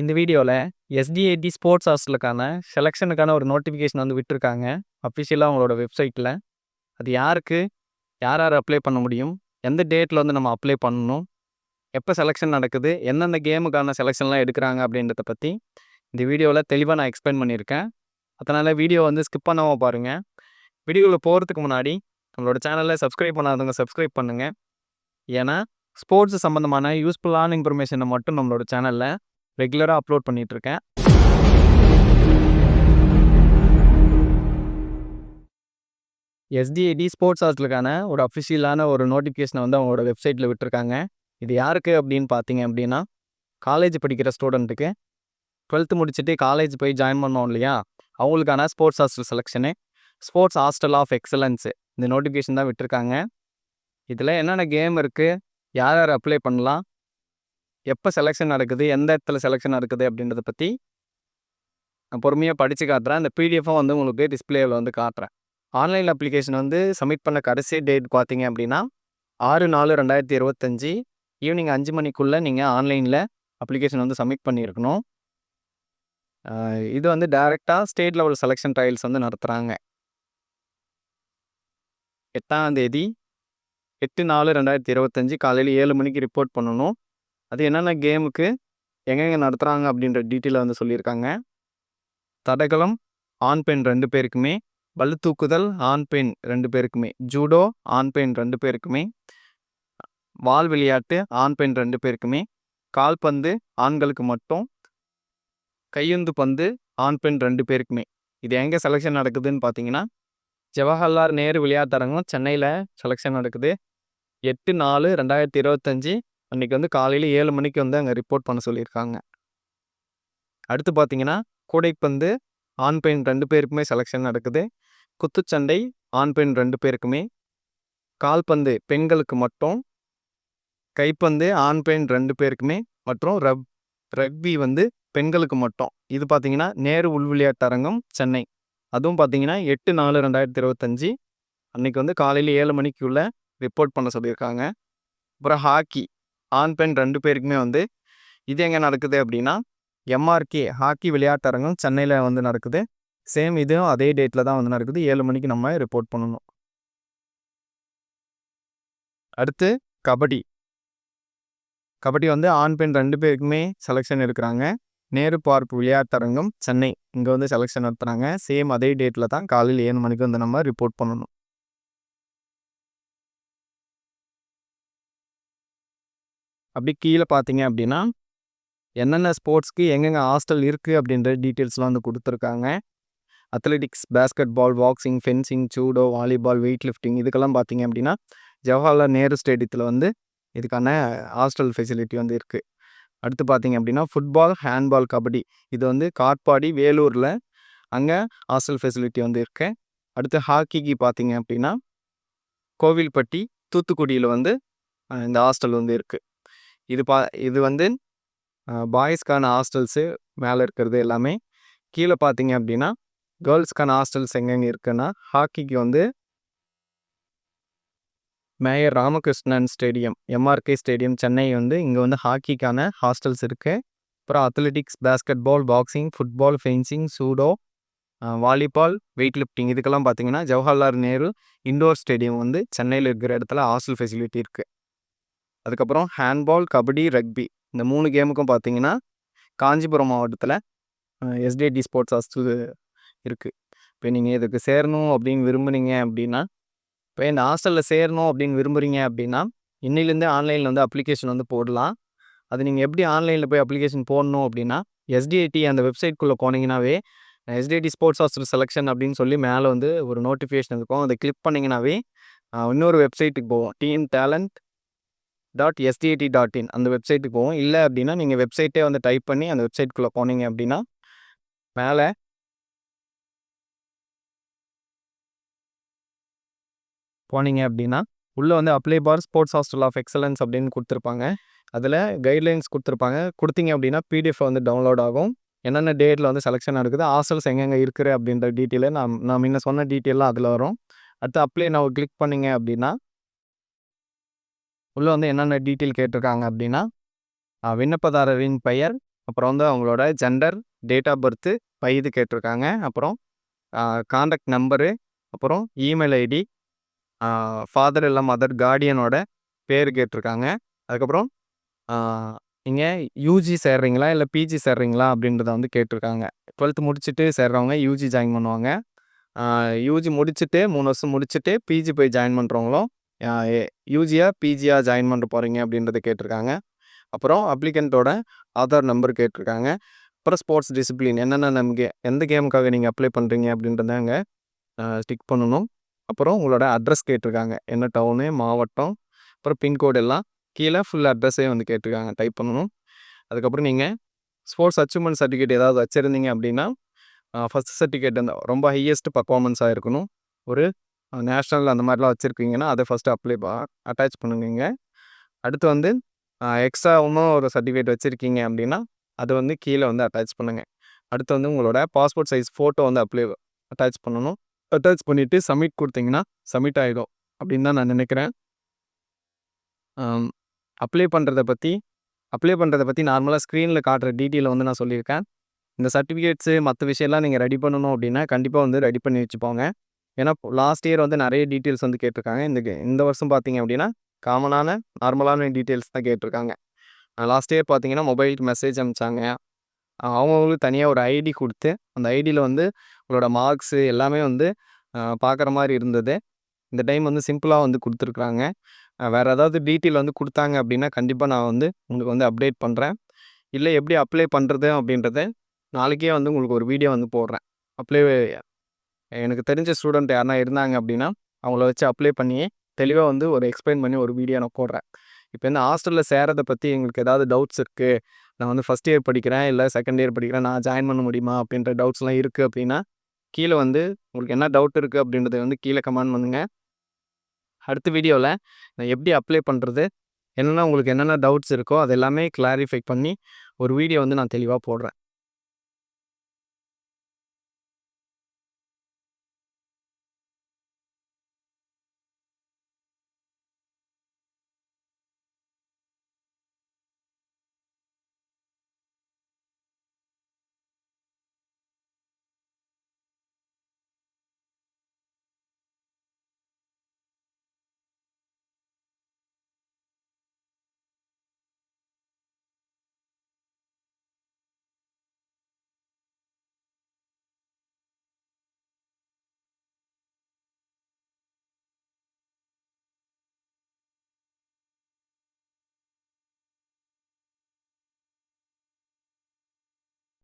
இந்த வீடியோல SDAT sports ஹாஸ்டலுக்கான செலக்ஷனுக்கான ஒரு நோட்டிஃபிகேஷன் வந்து விட்டுருக்காங்க. அஃபிஷியலா அவங்களோட வெப்சைட்ல. அது யாருக்கு, யார் யார் அப்ளை பண்ண முடியும்? எந்த டேட்ல வந்து நம்ம அப்ளை பண்ணணும்? எப்போ செலக்ஷன் நடக்குது? எந்தெந்த கேமுக்கான செலக்ஷன்லாம் எடுக்குறாங்க? அப்படின்றத பத்தி இந்த வீடியோல தெளிவா நான் எக்ஸ்பிளைன் பண்ணியிருக்கேன். அதனால வீடியோ வந்து ஸ்கிப் பண்ணாம பாருங்க. வீடியோக்குள்ள போறதுக்கு முன்னாடி நம்மளோட சேனலை சப்ஸ்கிரைப் பண்ணாதவங்க சப்ஸ்கிரைப் பண்ணுங்க. ஏன்னா ஸ்போர்ட்ஸ் சம்பந்தமான யூஸ்ஃபுல்லான இன்ஃபர்மேஷனை மட்டும் நம்மளோட சேனல்ல ரெகுலராக அப்லோட் பண்ணிட்டு இருக்கேன். எஸ்டிஏடி ஸ்போர்ட்ஸ் ஹாஸ்டலுக்கான ஒரு அஃபிஷியலான ஒரு நோட்டிஃபிகேஷனை வந்து அவங்களோட வெப்சைட்டில் விட்டுருக்காங்க. இது யாருக்கு அப்படின்னு பார்த்தீங்க அப்படின்னா, காலேஜ் படிக்கிற ஸ்டூடெண்ட்டுக்கு 12th முடிச்சுட்டு காலேஜ் போய் ஜாயின் பண்ணோம் இல்லையா, அவங்களுக்கான sports hostel selection, sports hostel of excellence இந்த நோட்டிஃபிகேஷன் தான் விட்டுருக்காங்க. இதில் என்னென்ன கேம் இருக்குது, யார் யார் அப்ளை பண்ணலாம், எப்போ செலெக்ஷன் நடக்குது, எந்த இடத்துல செலெக்ஷன் நடக்குது அப்படின்றத பற்றி நான் பொறுமையாக படித்து காட்டுறேன். அந்த பிடிஎஃப்பும் வந்து உங்களுக்கு டிஸ்பிளேவில் வந்து காட்டுறேன். ஆன்லைன் அப்ளிகேஷன் வந்து சப்மிட் பண்ண கடைசி டேட் பார்த்தீங்க அப்படின்னா 6/4/2025 ஈவினிங் 5 மணிக்குள்ளே நீங்கள் ஆன்லைனில் அப்ளிகேஷன் வந்து சப்மிட் பண்ணியிருக்கணும். இது வந்து டைரெக்டாக ஸ்டேட் லெவல் செலெக்ஷன் ட்ரையல்ஸ் வந்து நடத்துகிறாங்க. 8ஆம் தேதி 8/4/2025 காலையில் 7 மணிக்கு ரிப்போர்ட் பண்ணணும். அது என்னென்ன கேமுக்கு எங்கெங்கே நடத்துகிறாங்க அப்படின்ற டீட்டெயிலை வந்து சொல்லியிருக்காங்க. தடகளம் ஆண் பெண் 2 பேருக்குமே, பளு தூக்குதல் ஆண் பெண் 2 பேருக்குமே, ஜூடோ ஆண் பெண் 2 பேருக்குமே, வாள் விளையாட்டு ஆண் பெண் 2 பேருக்குமே, கால்பந்து ஆண்களுக்கு மட்டும், கையுந்து பந்து ஆண் பெண் 2 பேருக்குமே. இது எங்கே செலெக்ஷன் நடக்குதுன்னு பார்த்தீங்கன்னா, ஜவஹர்லால் நேரு விளையாட்டரங்கம் சென்னையில் செலெக்ஷன் நடக்குது. 8/4/2025 அன்றைக்கி வந்து காலையில் 7 மணிக்கு வந்து அங்கே ரிப்போர்ட் பண்ண சொல்லியிருக்காங்க. அடுத்து பார்த்தீங்கன்னா, கூடைப்பந்து ஆண் பெண் 2 பேருக்குமே செலெக்ஷன் நடக்குது. குத்துச்சண்டை ஆண் பெண் 2 பேருக்குமே, கால்பந்து பெண்களுக்கு மட்டும், கைப்பந்து ஆண் பெண் 2 பேருக்குமே மற்றும் ரக்பி வந்து பெண்களுக்கு மட்டும். இது பார்த்தீங்கன்னா நேரு உள் விளையாட்டரங்கம் சென்னை. அதுவும் பார்த்தீங்கன்னா 8/4/2025 அன்றைக்கி வந்து காலையில் 7 மணிக்குள்ள ரிப்போர்ட் பண்ண சொல்லியிருக்காங்க. அப்புறம் ஹாக்கி ஆண் பெண் 2 பேருக்குமே வந்து இது எங்கே நடக்குது அப்படின்னா, எம்ஆர்கே ஹாக்கி விளையாட்டரங்கம் சென்னையில் வந்து நடக்குது. சேம் இதுவும் அதே டேட்டில் தான் வந்து நடக்குது. 7 மணிக்கு நம்ம ரிப்போர்ட் பண்ணணும். அடுத்து கபடி வந்து ஆண் பெண் 2 பேருக்குமே செலெக்ஷன் எடுக்கிறாங்க. நேரு பார்க் விளையாட்டரங்கம் சென்னை இங்கே வந்து செலெக்ஷன் நடத்துகிறாங்க. சேம் அதே டேட்டில் தான் காலையில் 7 மணிக்கு வந்து நம்ம ரிப்போர்ட் பண்ணணும். அப்படி கீழே பார்த்தீங்க அப்படின்னா, என்னென்ன ஸ்போர்ட்ஸ்க்கு எங்கெங்கே ஹாஸ்டல் இருக்குது அப்படின்ற டீட்டெயில்ஸ்லாம் வந்து கொடுத்துருக்காங்க. Athletics, basketball, boxing, fencing, judo, volleyball, weight lifting இதுக்கெல்லாம் பார்த்தீங்க அப்படின்னா ஜவஹர்லால் நேரு ஸ்டேடியத்தில் வந்து இதுக்கான ஹாஸ்டல் ஃபெசிலிட்டி வந்து இருக்குது. அடுத்து பார்த்தீங்க அப்படின்னா ஃபுட்பால், ஹேண்ட்பால், கபடி இது வந்து காட்பாடி, வேலூரில் அங்கே ஹாஸ்டல் ஃபெசிலிட்டி வந்து இருக்கு. அடுத்து ஹாக்கிக்கு பார்த்தீங்க அப்படின்னா கோவில்பட்டி, தூத்துக்குடியில் வந்து இந்த ஹாஸ்டல் வந்து இருக்குது. இது வந்து பாய்ஸ்க்கான ஹாஸ்டல்ஸு மேலே இருக்கிறது எல்லாமே. கீழே பார்த்தீங்க அப்படின்னா கேர்ள்ஸ்க்கான ஹாஸ்டல்ஸ் எங்கெங்கே இருக்குன்னா, ஹாக்கிக்கு வந்து mayor Ramakrishnan stadium, M R K stadium Chennai வந்து இங்கே வந்து ஹாக்கிக்கான ஹாஸ்டல்ஸ் இருக்குது. அப்புறம் athletics, basketball, boxing, football, fencing, judo, volleyball, weight lifting இதுக்கெல்லாம் பார்த்தீங்கன்னா ஜவஹர்லால் நேரு இண்டோர் ஸ்டேடியம் வந்து சென்னையில் இருக்கிற இடத்துல ஹாஸ்டல் ஃபெசிலிட்டி இருக்குது. அதுக்கப்புறம் ஹேண்ட்பால், கபடி, ரக்பி இந்த 3 கேமுக்கும் பார்த்தீங்கன்னா காஞ்சிபுரம் மாவட்டத்தில் எஸ்டிஏடி ஸ்போர்ட்ஸ் ஹாஸ்டல் இருக்குது. இப்போ நீங்கள் இதுக்கு சேரணும் அப்படின்னு விரும்புனீங்க அப்படின்னா, இப்போ இந்த ஹாஸ்டலில் சேரணும் அப்படின்னு விரும்புகிறீங்க அப்படின்னா இன்னிலேருந்தே ஆன்லைனில் வந்து அப்ளிகேஷன் வந்து போடலாம். அது நீங்கள் எப்படி ஆன்லைனில் போய் அப்ளிகேஷன் போடணும் அப்படின்னா, எஸ்டிஏடி அந்த வெப்சைட்குள்ளே போனீங்கன்னாவே எஸ்டிஏடி ஸ்போர்ட்ஸ் ஹாஸ்டல் செலெக்ஷன் அப்படின்னு சொல்லி மேலே வந்து ஒரு நோட்டிஃபிகேஷன் இருக்கும். அதை கிளிக் பண்ணிங்கன்னாவே இன்னொரு வெப்சைட்டுக்கு போவோம். teamtalent.sdat.in அந்த வெப்சைட்டுக்கு போவோம். இல்லை அப்படின்னா நீங்கள் வெப்சைட்டே வந்து டைப் பண்ணி அந்த வெப்சைட்குள்ளே போனீங்க அப்படின்னா மேலே போனீங்க அப்படின்னா உள்ளே வந்து apply for sports hostel of excellence அப்படின்னு கொடுத்துருப்பாங்க. அதில் கைட்லைன்ஸ் கொடுத்துருப்பாங்க. கொடுத்தீங்க அப்படின்னா பிடிஎஃப் வந்து டவுன்லோட் ஆகும். என்னென்ன டேட்டில் வந்து செலெக்ஷன் நடக்குது, ஹாஸ்டல்ஸ் எங்கெங்கே இருக்குது அப்படின்ற டீட்டெயிலை நான் முன்ன சொன்ன டீட்டெயிலாம் அதில் வரும். அடுத்து அப்ளை நான் கிளிக் பண்ணிங்க அப்படின்னா உள்ளே வந்து என்னென்ன டீட்டெயில் கேட்டிருக்காங்க அப்படின்னா, விண்ணப்பதாரரின் பெயர், அப்புறம் வந்து அவங்களோட ஜெண்டர், டேட் ஆஃப் பர்த்து, வயது கேட்டிருக்காங்க. அப்புறம் கான்டாக்ட் நம்பரு, அப்புறம் இமெயில் ஐடி, ஃபாதர் இல்ல மதர் கார்டியனோட பேர் கேட்டிருக்காங்க. அதுக்கப்புறம் நீங்கள் யூஜி சேர்றீங்களா இல்லை பிஜி சேர்றீங்களா அப்படின்றத வந்து கேட்டிருக்காங்க. 12th முடிச்சுட்டு சேர்றவங்க யூஜி ஜாயின் பண்ணுவாங்க. யூஜி முடிச்சுட்டு 3 வருஷம் முடிச்சுட்டு பிஜி போய் ஜாயின் பண்ணுறவங்களும் யூஜியா பிஜியா ஜாயின் பண்ண போகிறீங்க அப்படின்றத கேட்டிருக்காங்க. அப்புறம் அப்ளிகண்ட்டோட ஆதார் நம்பர் கேட்டிருக்காங்க. அப்புறம் ஸ்போர்ட்ஸ் டிசிப்ளின் என்னென்ன நமக்கு எந்த கேமுக்காக நீங்கள் அப்ளை பண்ணுறீங்க அப்படின்றத அங்கே டிக் பண்ணணும். அப்புறம் உங்களோட அட்ரஸ் கேட்டிருக்காங்க. என்ன டவுனு, மாவட்டம், அப்புறம் பின்கோடு எல்லாம் கீழே ஃபுல் அட்ரஸே வந்து கேட்டிருக்காங்க. டைப் பண்ணணும். அதுக்கப்புறம் நீங்கள் ஸ்போர்ட்ஸ் அச்சீவ்மெண்ட் சர்டிஃபிகேட் ஏதாவது வச்சுருந்தீங்க அப்படின்னா ஃபஸ்ட் சர்டிஃபிகேட் வந்து ரொம்ப ஹையஸ்ட் பர்ஃபார்மன்ஸாக இருக்கணும். ஒரு நேஷ்னல் அந்த மாதிரிலாம் வச்சுருக்கீங்கன்னா அதை ஃபஸ்ட்டு அட்டாச் பண்ணுங்க. அடுத்து வந்து எக்ஸ்ட்ரா இன்னும் ஒரு சர்டிஃபிகேட் வச்சுருக்கீங்க அப்படின்னா அதை வந்து கீழே வந்து அட்டாச் பண்ணுங்கள். அடுத்து வந்து உங்களோட பாஸ்போர்ட் சைஸ் ஃபோட்டோ வந்து அட்டாச் பண்ணணும். அட்டாச் பண்ணிவிட்டு சப்மிட் கொடுத்தீங்கன்னா சப்மிட் ஆகிடும் அப்படின்னு தான் நான் நினைக்கிறேன். அப்ளை பண்ணுறத பற்றி நார்மலாக ஸ்க்ரீனில் காட்டுற டீட்டெயிலை வந்து நான் சொல்லியிருக்கேன். இந்த சர்டிஃபிகேட்ஸு மற்ற விஷயம்லாம் நீங்கள் ரெடி பண்ணணும் அப்படின்னா கண்டிப்பாக வந்து ரெடி பண்ணி வச்சுப்போங்க. ஏன்னா லாஸ்ட் இயர் வந்து நிறைய டீட்டெயில்ஸ் வந்து கேட்டிருக்காங்க. இந்த வருஷம் பார்த்தீங்க அப்படின்னா நார்மலான டீட்டெயில்ஸ் தான் கேட்டிருக்காங்க. லாஸ்ட் இயர் பார்த்தீங்கன்னா மொபைலுக்கு மெசேஜ் அனுப்பிச்சாங்க. அவங்கவுங்களுக்கு தனியாக ஒரு ஐடி கொடுத்து அந்த ஐடியில் வந்து உங்களோட மார்க்ஸு எல்லாமே வந்து பார்க்குற மாதிரி இருந்தது. இந்த டைம் வந்து சிம்பிளாக வந்து கொடுத்துருக்குறாங்க. வேறு ஏதாவது டீட்டெயில் வந்து கொடுத்தாங்க அப்படின்னா கண்டிப்பாக நான் வந்து உங்களுக்கு வந்து அப்டேட் பண்ணுறேன். இல்லை எப்படி அப்ளை பண்ணுறது அப்படின்றத நாளைக்கே வந்து உங்களுக்கு ஒரு வீடியோ வந்து போடுறேன். எனக்கு தெரிஞ்ச ஸ்டூடெண்ட் யாருனா இருந்தாங்க அப்படின்னா அவங்கள வச்சு அப்ளை பண்ணி தெளிவாக வந்து ஒரு எக்ஸ்பிளைன் பண்ணி ஒரு வீடியோ நான் போடுறேன். இப்போ இந்த ஹாஸ்டலில் சேரதை பற்றி எங்களுக்கு ஏதாவது டவுட்ஸ் இருக்குது, நான் வந்து ஃபஸ்ட் இயர் படிக்கிறேன் இல்லை செகண்ட் இயர் படிக்கிறேன், நான் ஜாயின் பண்ண முடியுமா அப்படின்ற டவுட்ஸ்லாம் இருக்குது அப்படின்னா கீழே வந்து உங்களுக்கு என்ன டவுட் இருக்குது அப்படின்றத வந்து கீழே கமெண்ட் பண்ணுங்கள். அடுத்த வீடியோவில் நான் எப்படி அப்ளை பண்ணுறது, உங்களுக்கு என்னென்ன டவுட்ஸ் இருக்கோ அது எல்லாமே கிளாரிஃபை பண்ணி ஒரு வீடியோ வந்து நான் தெளிவாக போடுறேன்.